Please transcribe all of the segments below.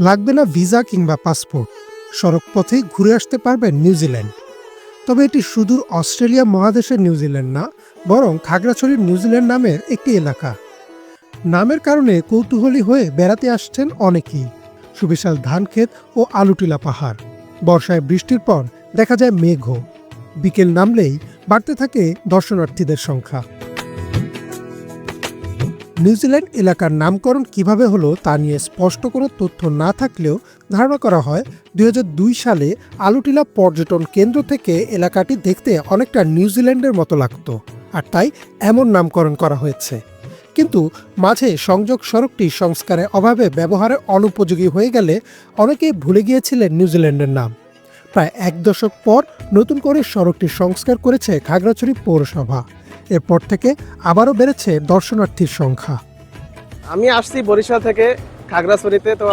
লাগবে না ভিসা কিংবা পাসপোর্ট, সড়ক পথেই ঘুরে আসতে পারবেন নিউজিল্যান্ড। তবে এটি সুদূর অস্ট্রেলিয়া মহাদেশের নিউজিল্যান্ড না, বরং খাগড়াছড়ির নিউজিল্যান্ড নামের একটি এলাকা। নামের কারণে কৌতূহলী হয়ে বেড়াতে আসছেন অনেকেই। সুবিশাল ধানক্ষেত ও আলুটিলা পাহাড়, বর্ষায় বৃষ্টির পর দেখা যায় মেঘও। বিকেল নামলেই বাড়তে থাকে দর্শনার্থীদের সংখ্যা। নিউজিল্যান্ড এলাকার নামকরণ কিভাবে হলো তা নিয়ে স্পষ্ট কোনো তথ্য না থাকলেও ধারণা করা হয় 2002 সালে আলুটিলা পর্যটন কেন্দ্র থেকে এলাকাটি দেখতে অনেকটা নিউজিল্যান্ডের মতো লাগত, আর তাই এমন নামকরণ করা হয়েছে। কিন্তু মাঝে সংযোগ সড়কটি সংস্কারের অভাবে ব্যবহারে অনুপযোগী হয়ে গেলে অনেকেই ভুলে গিয়েছিলেন নিউজিল্যান্ডের নাম। প্রায় 1 দশক পর নতুন করে সড়কটি সংস্কার করেছে খাগড়াছড়ি পৌরসভা। এরপর থেকে আবারও বেড়েছে দর্শনার্থীর সংখ্যা। আমি আসছি বরিশাল থেকে খাগড়াছড়িতে। তো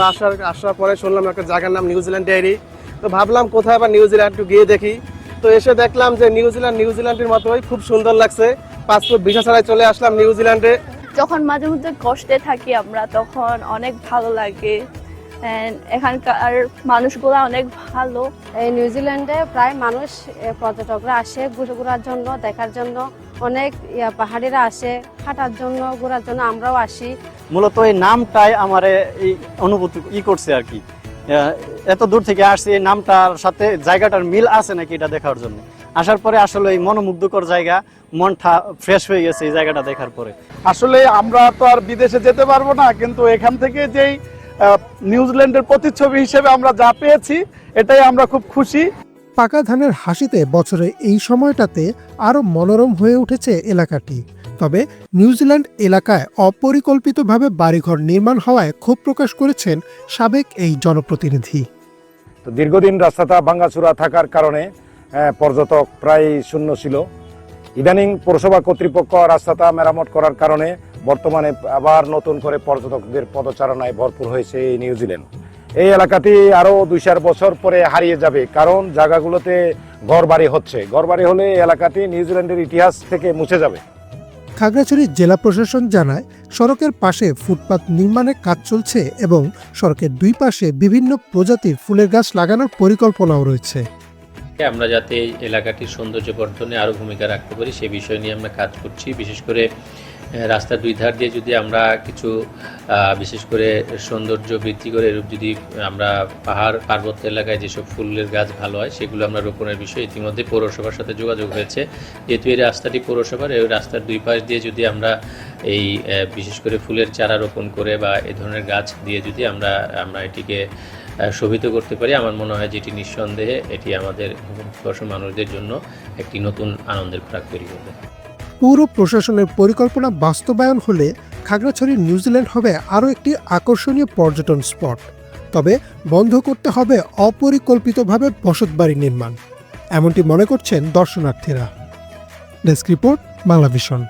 আসার পরে শুনলাম একটা জায়গার নাম নিউজিল্যান্ড ডেয়ারি। তো ভাবলাম কোথায় বা নিউজিল্যান্ড একটু গিয়ে দেখি। তো এসে দেখলাম যে নিউজিল্যান্ডের মতোই খুব সুন্দর লাগছে। পাসপোর্ট ভিসা ছাড়াই চলে আসলাম নিউজিল্যান্ডে। যখন মাঝে মধ্যে কষ্টে থাকি আমরা, তখন অনেক ভালো লাগে। এখানকার মানুষগুলো অনেক ভালো। এই নিউজিল্যান্ডে প্রায় মানুষ পর্যটকরা আসে ঘোরার জন্য, দেখার জন্য। অনেক পাহাড়িরা আসে হাঁটার জন্য, ঘোরার জন্য। আমরাও আসি। মূলত এই নামটাই আমার এই অনুভূতি করছে আর কি। এত দূর থেকে আসছি, এই নামটার সাথে জায়গাটার মিল আছে নাকি এটা দেখার জন্য। আসার পরে আসলে এই মনোমুগ্ধকর জায়গা, মনটা ফ্রেশ হয়ে গেছে এই জায়গাটা দেখার পরে। আসলে আমরা তো আর বিদেশে যেতে পারবো না, কিন্তু এখান থেকে যেই নিউজিল্যান্ডের প্রতিচ্ছবি হিসেবে আমরা যা পেয়েছি, এটাই আমরা খুব খুশি। পাকা ধানের হাসিতে বছরের এই সময়টাতে আরও মনোরম হয়ে উঠেছে এলাকাটি। তবে নিউজিল্যান্ড এলাকায় অপরিকল্পিতভাবে বাড়িঘর নির্মাণ হওয়ায় ক্ষোভ প্রকাশ করেছেন সাবেক এই জনপ্রতিনিধি। তো দীর্ঘদিন রাস্তাটা ভাঙাচুরা থাকার কারণে পর্যটক প্রায় শূন্য ছিল। ইদানিং পৌরসভা কর্তৃপক্ষ রাস্তাটা মেরামত করার কারণে বর্তমানে আবার নতুন করে পর্যটকদের পদচারণায় ভরপুর হয়েছে এই নিউজিল্যান্ড। এই এলাকাটি আরও 2-4 বছর পরে হারিয়ে যাবে, কারণ জায়গাগুলোতে ঘরবাড়ি হচ্ছে। ঘরবাড়ি হলে এই এলাকাটি নিউজিল্যান্ডের ইতিহাস থেকে মুছে যাবে। খাগড়াছড়ি জেলা প্রশাসন জানায়, সড়কের পাশে ফুটপাত নির্মাণের কাজ চলছে এবং সড়কের 2 পাশে বিভিন্ন প্রজাতির ফুলের গাছ লাগানোর পরিকল্পনাও রয়েছে। আমরা যাতে এই এলাকাটির সৌন্দর্য বর্ধনে আরও ভূমিকা রাখতে পারি সে বিষয় নিয়ে আমরা কাজ করছি। বিশেষ করে রাস্তার 2 ধার দিয়ে যদি আমরা কিছু বিশেষ করে সৌন্দর্য বৃদ্ধি করে এরূপ যদি আমরা পাহাড় পার্বত্য এলাকায় যেসব ফুলের গাছ ভালো হয় সেগুলো আমরা রোপণের বিষয়ে ইতিমধ্যে পৌরসভার সাথে যোগাযোগ হয়েছে। যেহেতু এই রাস্তাটি পৌরসভার, এই রাস্তার 2 পাশ দিয়ে যদি আমরা এই বিশেষ করে ফুলের চারা রোপণ করে বা এ ধরনের গাছ দিয়ে যদি আমরা এটিকে শোভিত করতে পারি, আমার মনে হয় যেটি নিঃসন্দেহে এটি আমাদের মানুষদের জন্য একটি নতুন আনন্দের খোরাক তৈরি করবে। পৌর প্রশাসনের পরিকল্পনা বাস্তবায়ন হলে খাগড়াছড়ির নিউজিল্যান্ড হবে আরও একটি আকর্ষণীয় পর্যটন স্পট। তবে বন্ধ করতে হবে অপরিকল্পিতভাবে বসতবাড়ি নির্মাণ, এমনটি মনে করছেন দর্শনার্থীরা। Desk report, Banglavision.